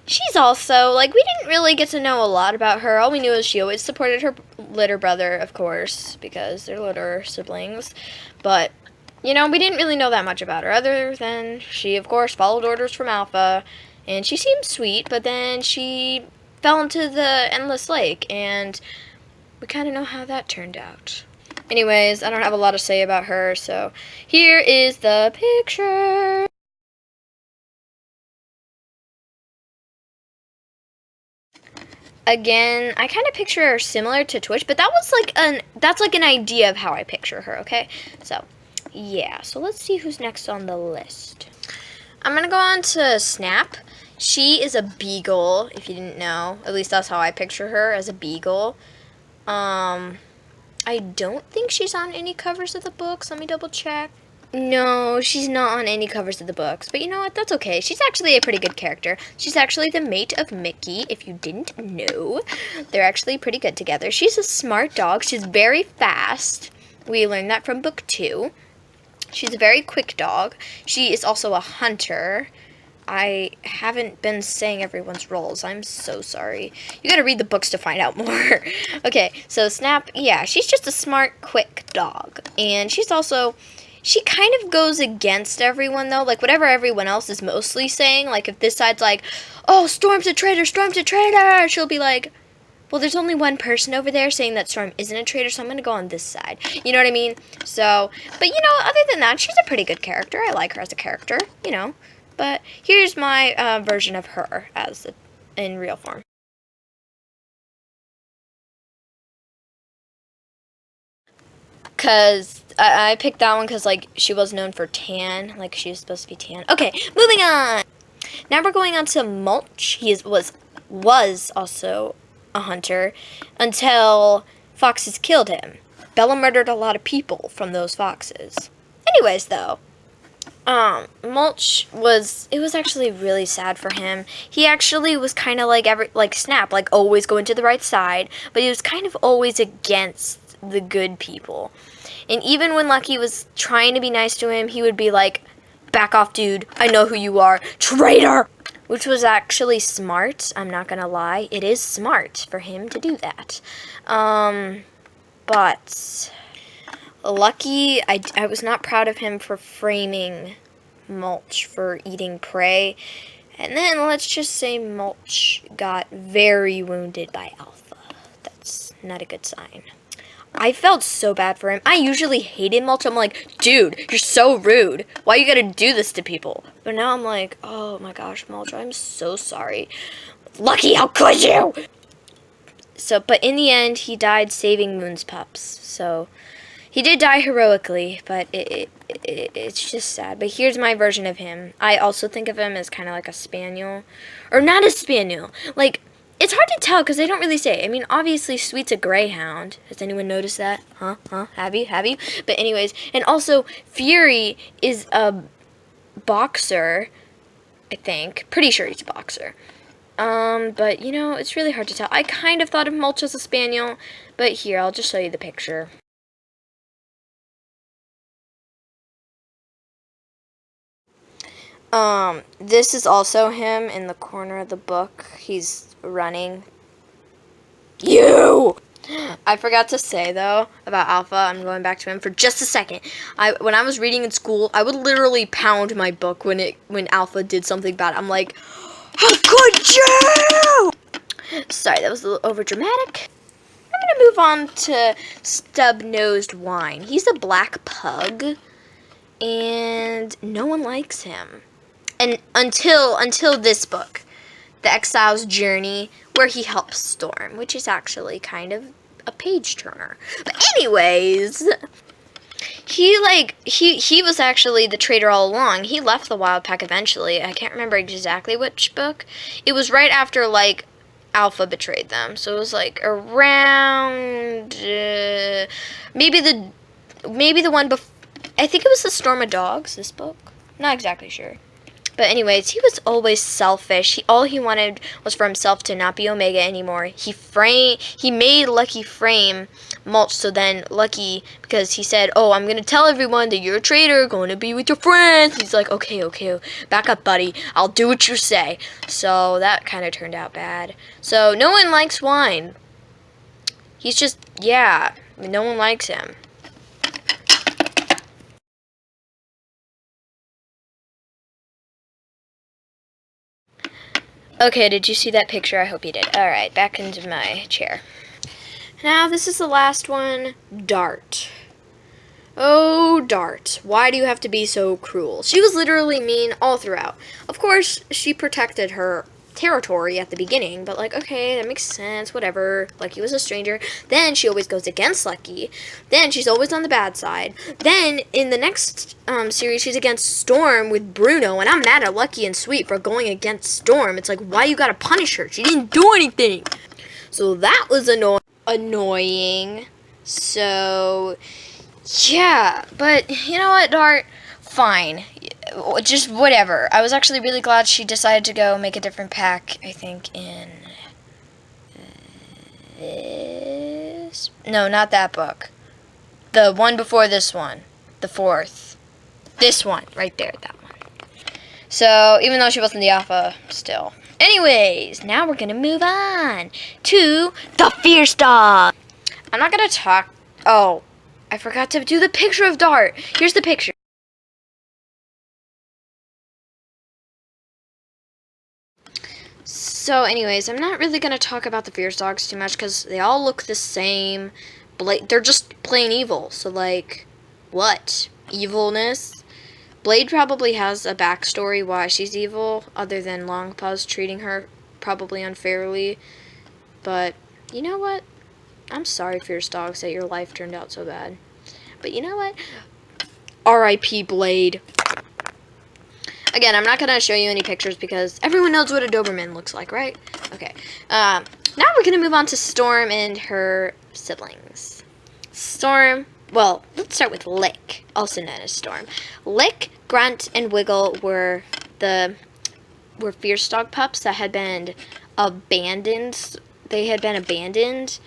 S1: She's also, like, we didn't really get to know a lot about her. All we knew is she always supported her litter brother, of course, because they're litter siblings. But, you know, we didn't really know that much about her, other than she, of course, followed orders from Alpha. And she seemed sweet, but then she fell into the Endless Lake, and we kind of know how that turned out. Anyways, I don't have a lot to say about her, so here is the picture. Again, I kind of picture her similar to Twitch, but that's like an idea of how I picture her, okay? So, yeah. So let's see who's next on the list. I'm going to go on to Snap. She is a beagle, if you didn't know. At least that's how I picture her, as a beagle. I don't think she's on any covers of the books. Let me double check. No, she's not on any covers of the books. But you know what? That's okay. She's actually a pretty good character. She's actually the mate of Mickey, if you didn't know. They're actually pretty good together. She's a smart dog. She's very fast. We learned that from book 2. She's a very quick dog. She is also a hunter. I haven't been saying everyone's roles. I'm so sorry. You gotta read the books to find out more. Okay, so Snap, yeah, she's just a smart, quick dog. And she's also, she kind of goes against everyone, though. Like, whatever everyone else is mostly saying. Like, if this side's like, oh, Storm's a traitor, she'll be like, well, there's only one person over there saying that Storm isn't a traitor, so I'm gonna go on this side. You know what I mean? So, but, you know, other than that, she's a pretty good character. I like her as a character, you know. But here's my version of her in real form. Because I picked that one because, like, she was known for tan. Like, she was supposed to be tan. Okay, moving on. Now we're going on to Mulch. He was also a hunter until foxes killed him. Bella murdered a lot of people from those foxes. Anyways, though, Mulch it was actually really sad for him. He actually was kind of like Snap, like always going to the right side, but he was kind of always against the good people. And even when Lucky was trying to be nice to him, he would be like, "Back off, dude. I know who you are. Traitor!" Which was actually smart. I'm not gonna lie. It is smart for him to do that. But Lucky, I was not proud of him for framing Mulch for eating prey. And then let's just say Mulch got very wounded by Alpha. That's not a good sign. I felt so bad for him. I usually hated Mulch. I'm like, dude, you're so rude. Why you gotta do this to people? But now I'm like, oh my gosh, Mulch, I'm so sorry. Lucky, how could you? So, but in the end, he died saving Moon's pups. So, he did die heroically, but it's just sad. But here's my version of him. I also think of him as kind of like a spaniel. Or not a spaniel. Like, it's hard to tell because they don't really say. I mean, obviously, Sweet's a greyhound. Has anyone noticed that? Huh? Have you? But anyways, and also, Fury is a boxer, I think. Pretty sure he's a boxer. But, you know, it's really hard to tell. I kind of thought of Mulch as a spaniel, but here, I'll just show you the picture. This is also him in the corner of the book. He's running. You! I forgot to say, though, about Alpha. I'm going back to him for just a second. When I was reading in school, I would literally pound my book when Alpha did something bad. I'm like, how could you? Sorry, that was a little over dramatic. I'm gonna move on to Stub-Nosed Wine. He's a black pug, and no one likes him. And until this book, The Exile's Journey, where he helps Storm, which is actually kind of a page turner. But anyways, he was actually the traitor all along. He left the Wild Pack eventually. I can't remember exactly which book. It was right after like Alpha betrayed them. So it was like around maybe the one before. I think it was The Storm of Dogs, this book. Not exactly sure. But anyways, he was always selfish. All he wanted was for himself to not be Omega anymore. He made Lucky frame Mulch, so then Lucky, because he said, "Oh, I'm going to tell everyone that you're a traitor, going to be with your friends." He's like, okay, back up, buddy. I'll do what you say. So that kind of turned out bad. So no one likes Wine. He's just, yeah, no one likes him. Okay, did you see that picture? I hope you did. Alright, back into my chair. Now, this is the last one. Dart. Oh, Dart. Why do you have to be so cruel? She was literally mean all throughout. Of course, she protected her territory at the beginning, but like, okay, that makes sense, whatever. Lucky was a stranger. Then she always goes against Lucky. Then she's always on the bad side. Then in the next series, she's against Storm with Bruno, and I'm mad at Lucky and Sweet for going against Storm. It's like, why you gotta punish her? She didn't do anything. So that was annoying. So yeah, but you know what, Dart? Fine. Just whatever. I was actually really glad she decided to go make a different pack, I think, in this. No, not that book. The one before this one. The fourth. This one, right there, that one. So, even though she wasn't the Alpha, still. Anyways, now we're gonna move on to the Fierce Dog. I'm not gonna talk. Oh, I forgot to do the picture of Dart. Here's the picture. So anyways, I'm not really going to talk about the Fierce Dogs too much because they all look the same. They're just plain evil. So like, what? Evilness? Blade probably has a backstory why she's evil, other than Longpaws treating her probably unfairly. But, you know what? I'm sorry, Fierce Dogs, that your life turned out so bad. But you know what? R.I.P. Blade. Again, I'm not going to show you any pictures because everyone knows what a Doberman looks like, right? Okay. Now we're going to move on to Storm and her siblings. Storm well, let's start with Lick, also known as Storm. Lick, Grunt, and Wiggle were Fierce Dog pups that had been abandoned. They had been abandoned,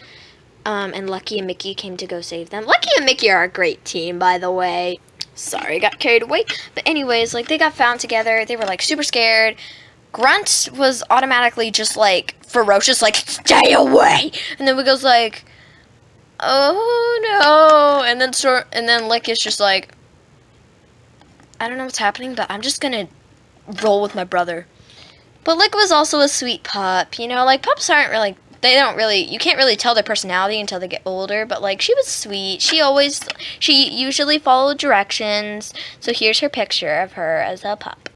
S1: and Lucky and Mickey came to go save them. Lucky and Mickey are a great team, by the way. Sorry, got carried away. But anyways, like, they got found together. They were, like, super scared. Grunt was automatically just, like, ferocious, like, stay away! And then Wiggle's like, oh no! And then Lick is just like, I don't know what's happening, but I'm just gonna roll with my brother. But Lick was also a sweet pup, you know, like, pups aren't really, you can't really tell their personality until they get older, but, like, she was sweet. She usually followed directions, so here's her picture of her as a pup.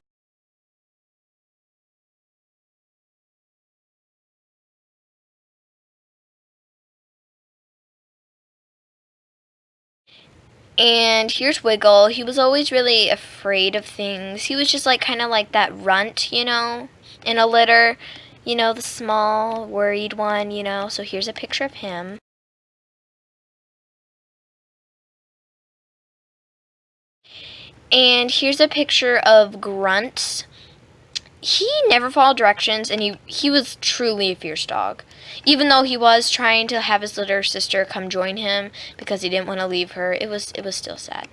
S1: And here's Wiggle. He was always really afraid of things. He was just, like, kind of like that runt, you know, in a litter. You know, the small, worried one, you know. So here's a picture of him. And here's a picture of Grunt. He never followed directions, and he was truly a fierce dog. Even though he was trying to have his little sister come join him because he didn't want to leave her, it was still sad.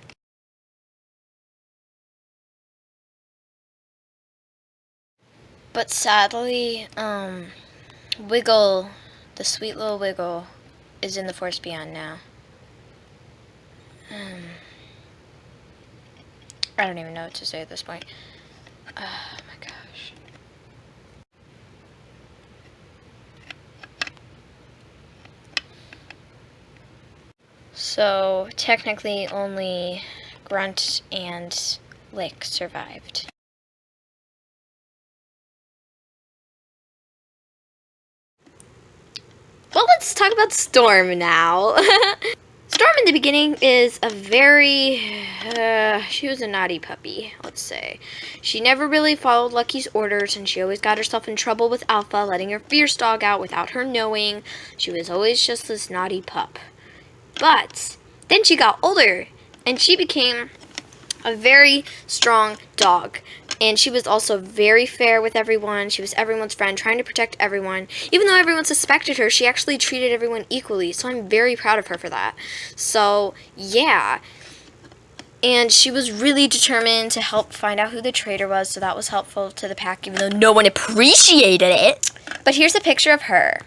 S1: But sadly, Wiggle, the sweet little Wiggle, is in the Forest Beyond now. I don't even know what to say at this point. Oh my gosh. So, technically only Grunt and Lick survived. Well, let's talk about Storm now. Storm in the beginning is she was a naughty puppy, let's say. She never really followed Lucky's orders, and she always got herself in trouble with Alpha, letting her fierce dog out without her knowing. She was always just this naughty pup. But then she got older, and she became a very strong dog. And she was also very fair with everyone. She was everyone's friend, trying to protect everyone. Even though everyone suspected her, she actually treated everyone equally. So I'm very proud of her for that. So, yeah. And she was really determined to help find out who the traitor was. So that was helpful to the pack, even though no one appreciated it. But here's a picture of her.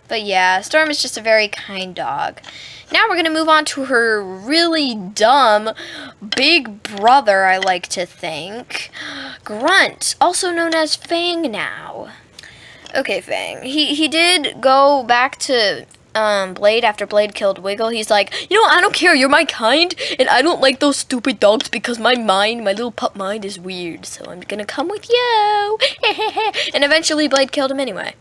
S1: But yeah, Storm is just a very kind dog. Now we're going to move on to her really dumb big brother, I like to think. Grunt, also known as Fang now. Okay, Fang. He did go back to Blade after Blade killed Wiggle. He's like, you know, I don't care, you're my kind, and I don't like those stupid dogs because my little pup mind is weird, so I'm going to come with you. And eventually Blade killed him anyway.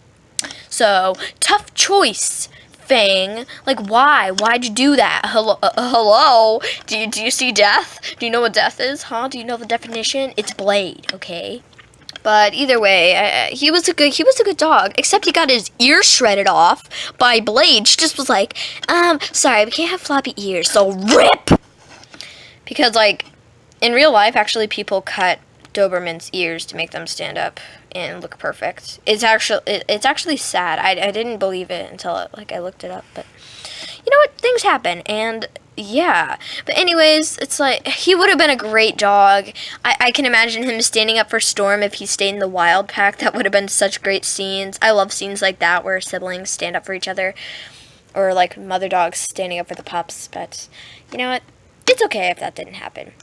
S1: So, tough choice, Fang. Like, why? Why'd you do that? Hello? Do you see death? Do you know what death is, huh? Do you know the definition? It's Blade, okay? But either way, he was a good dog. Except he got his ear shredded off by Blade. She just was like, sorry, we can't have floppy ears, so rip! Because, like, in real life, actually, people cut Doberman's ears to make them stand up and look perfect. It's actually sad. I didn't believe it until I looked it up, but you know what? Things happen, and yeah. But anyways, it's like, he would have been a great dog. I can imagine him standing up for Storm if he stayed in the wild pack. That would have been such great scenes. I love scenes like that where siblings stand up for each other, or like mother dogs standing up for the pups. But you know what? It's okay if that didn't happen.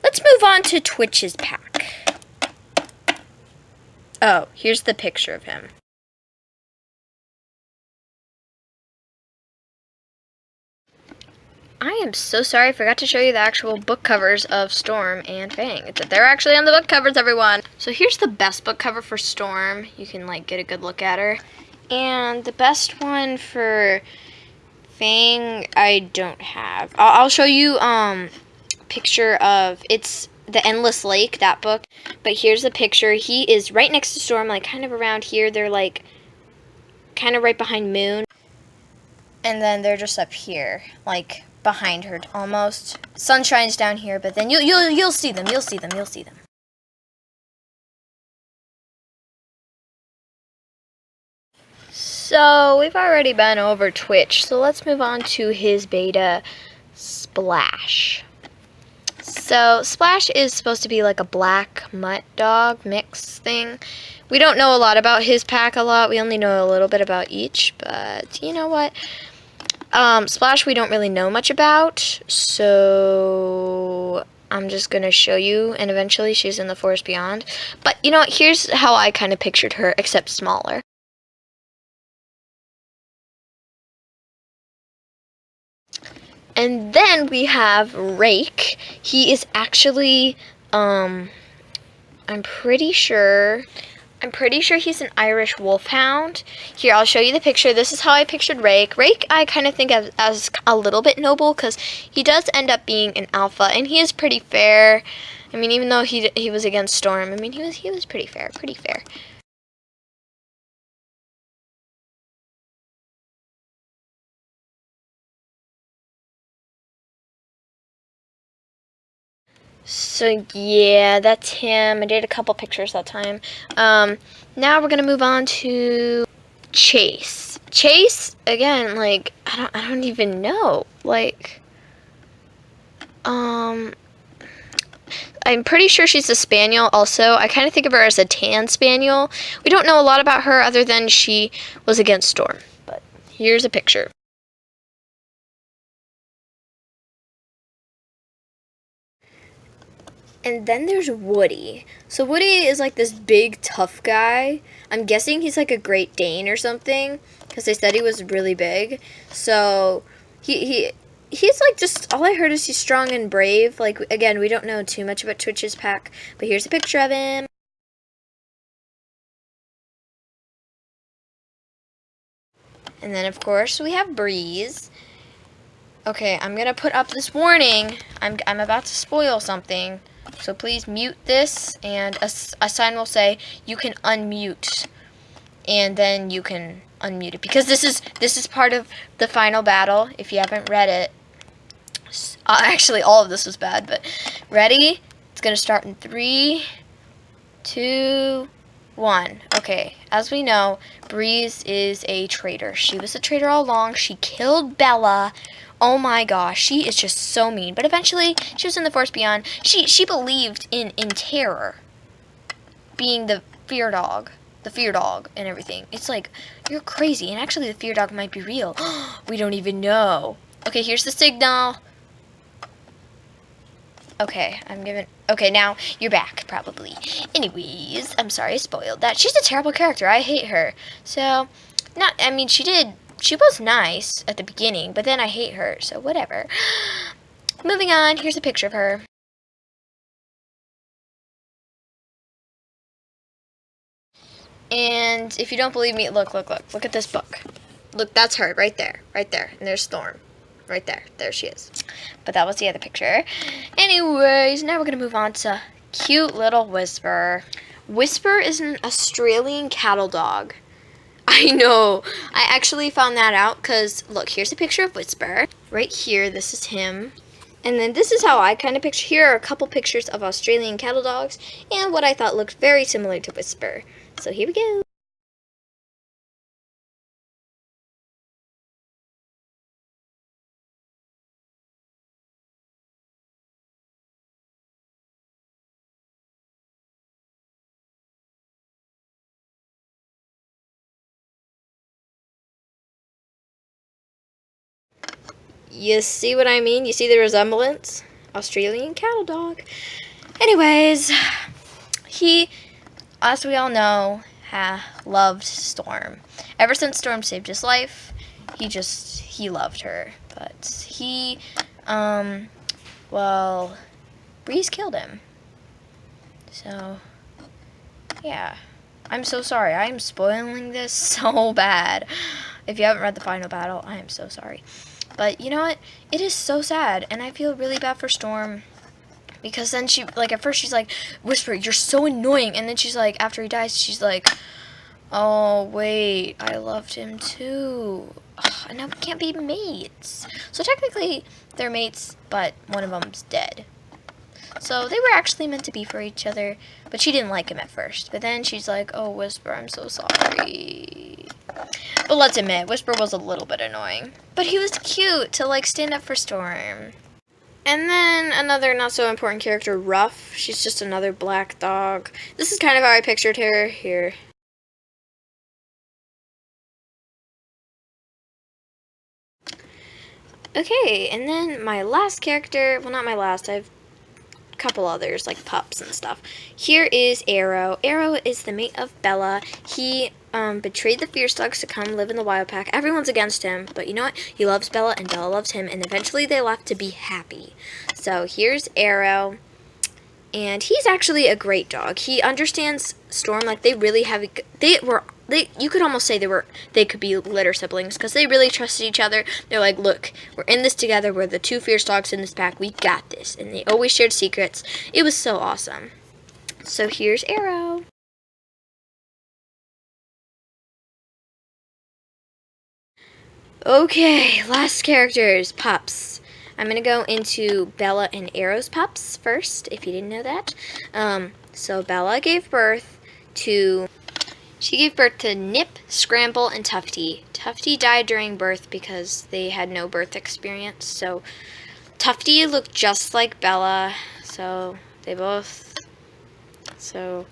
S1: Let's move on to Twitch's pack. Oh, here's the picture of him. I am so sorry, I forgot to show you the actual book covers of Storm and Fang. They're actually on the book covers, everyone. So here's the best book cover for Storm. You can like get a good look at her. And the best one for Fang, I don't have. I'll show you picture of, The Endless Lake, that book. But here's a picture. He is right next to Storm, like kind of around here. They're like kind of right behind Moon. And then they're just up here, like behind her almost. Sunshine's down here, but then you'll see them. You'll see them. You'll see them. So we've already been over Twitch, so let's move on to his beta, Splash. So Splash is supposed to be like a black mutt dog mix thing. We don't know a lot about his pack a lot. We only know a little bit about each, but you know what? Splash we don't really know much about, so I'm just going to show you, and eventually she's in the Forest Beyond. But you know what? Here's how I kind of pictured her, except smaller. And then we have Rake. He is actually, I'm pretty sure he's an Irish wolfhound. Here, I'll show you the picture. This is how I pictured Rake. Rake, I kind of think as a little bit noble, because he does end up being an alpha, and he is pretty fair. I mean, even though he was against Storm, I mean, he was pretty fair, So yeah, that's him. I did a couple pictures that time. Now we're gonna move on to Chase. Chase, again, like I don't even know. Like, I'm pretty sure she's a spaniel. Also, I kind of think of her as a tan spaniel. We don't know a lot about her other than she was against Storm. But here's a picture. And then there's Woody. So Woody is like this big, tough guy. I'm guessing he's like a Great Dane or something, because they said he was really big. So he's like, just, all I heard is he's strong and brave. Like, again, we don't know too much about Twitch's pack, but here's a picture of him. And then, of course, we have Breeze. Okay, I'm gonna put up this warning. I'm about to spoil something. So please mute this, and a sign will say you can unmute, and then you can unmute it, because this is part of the final battle. If you haven't read it, actually all of this was bad, but ready? It's gonna start in 3, 2, 1. Okay, as we know, Breeze is a traitor. She was a traitor all along. She killed Bella. Oh my gosh, she is just so mean. But eventually, she was in the Forest Beyond. She believed in Terror being the fear dog and everything. It's like, you're crazy. And actually, the fear dog might be real. We don't even know. Okay, here's the signal. Okay, okay, now you're back, probably. Anyways, I'm sorry I spoiled that. She's a terrible character. I hate her. So, she was nice at the beginning, but then I hate her, so whatever. Moving on, here's a picture of her. And if you don't believe me, look at this book. Look, that's her, right there. And there's Storm. Right there. There she is. But that was the other picture. Anyways, now we're going to move on to cute little Whisper. Whisper is an Australian cattle dog. I know. I actually found that out because, look, here's a picture of Whisper. Right here, this is him. And then this is how I kind of picture. Here are a couple pictures of Australian cattle dogs and what I thought looked very similar to Whisper. So here we go. You see what I mean? You see the resemblance? Australian cattle dog. Anyways, he, as we all know, loved Storm. Ever since Storm saved his life, he loved her. But well, Breeze killed him. So, yeah. I'm so sorry. I am spoiling this so bad. If you haven't read the final battle, I am so sorry. But you know what? It is so sad, and I feel really bad for Storm. Because then she, like, at first she's like, Whisper, you're so annoying. And then she's like, after he dies, she's like, oh, wait, I loved him too. Ugh, and now we can't be mates. So technically, they're mates, but one of them's dead. So they were actually meant to be for each other, but she didn't like him at first. But then she's like, oh, Whisper, I'm so sorry. But let's admit, Whisper was a little bit annoying. But he was cute to, like, stand up for Storm. And then another not so important character, Ruff. She's just another black dog. This is kind of how I pictured her here. Okay, and then my last character, well, not my last, I have a couple others, like pups and stuff. Here is Arrow. Arrow is the mate of Bella. He betrayed the Fierce Dogs to come live in the Wild Pack. Everyone's against him, but you know what? He loves Bella, and Bella loves him, and eventually they left to be happy. So here's Arrow, and he's actually a great dog. He understands Storm. Like, they really have, you could almost say they could be litter siblings, because they really trusted each other. They're like, look, we're in this together. We're the two fierce dogs in this pack. We got this. And they always shared secrets. It was so awesome. So here's Arrow. Okay, last characters, pups. I'm going to go into Bella and Arrow's pups first, if you didn't know that. So Bella gave birth to... She gave birth to Nip, Scramble, and Tufty. Tufty died during birth because they had no birth experience. So Tufty looked just like Bella. So they both... So,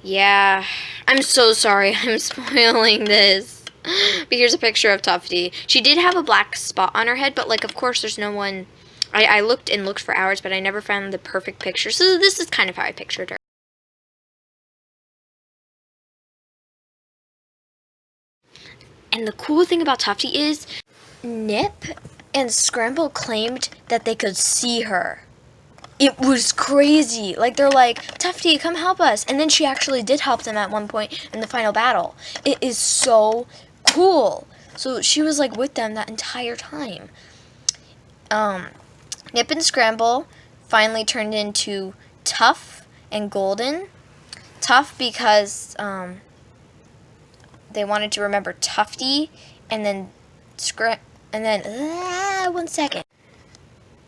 S1: yeah. I'm so sorry I'm spoiling this. But here's a picture of Tufty. She did have a black spot on her head, but, like, of course there's no one... I looked and looked for hours, but I never found the perfect picture. So this is kind of how I pictured her. And the cool thing about Tufty is Nip and Scramble claimed that they could see her. It was crazy. Like, they're like, Tufty, come help us. And then she actually did help them at one point in the final battle. It is so cool. So she was, like, with them that entire time. Nip and Scramble finally turned into Tough and Golden. Tough because they wanted to remember Tufty, and then one second.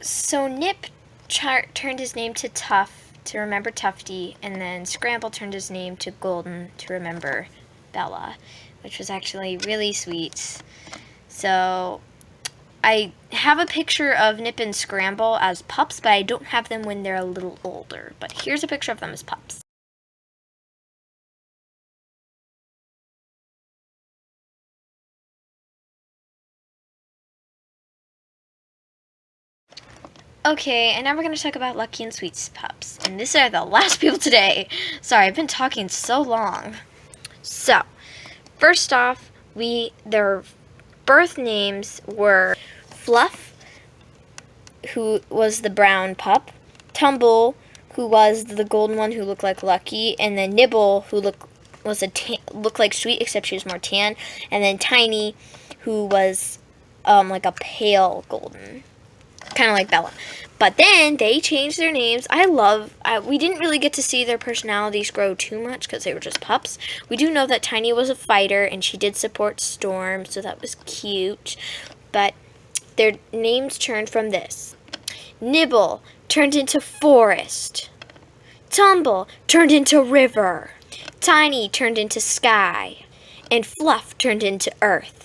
S1: So Nip turned his name to Tough to remember Tufty, and then Scramble turned his name to Golden to remember Bella, which was actually really sweet. So I have a picture of Nip and Scramble as pups, but I don't have them when they're a little older. But here's a picture of them as pups. Okay, and now we're going to talk about Lucky and Sweet's pups. And these are the last people today. Sorry, I've been talking so long. So, first off, their birth names were Fluff, who was the brown pup, Tumble, who was the golden one who looked like Lucky, and then Nibble, who looked like Sweet, except she was more tan, and then Tiny, who was like a pale golden. Kind of like Bella. But then they changed their names. We didn't really get to see their personalities grow too much because they were just pups. We do know that Tiny was a fighter and she did support Storm, so that was cute. But their names turned from this. Nibble turned into Forest. Tumble turned into River. Tiny turned into Sky. And Fluff turned into Earth.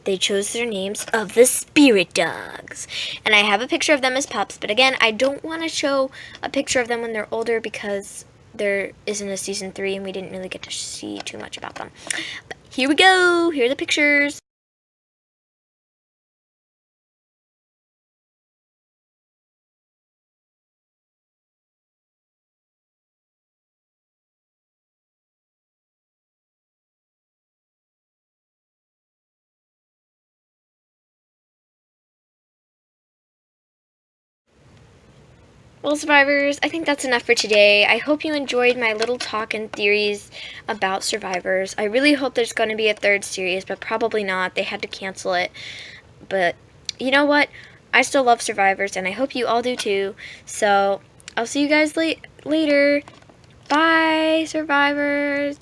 S1: They chose their names of the spirit dogs. And I have a picture of them as pups, but again, I don't want to show a picture of them when they're older because there isn't a season 3 and we didn't really get to see too much about them. But here we go. Here are the pictures. Well, Survivors, I think that's enough for today. I hope you enjoyed my little talk and theories about Survivors. I really hope there's going to be a 3rd series, but probably not. They had to cancel it. But you know what? I still love Survivors, and I hope you all do too. So, I'll see you guys later. Bye, survivors.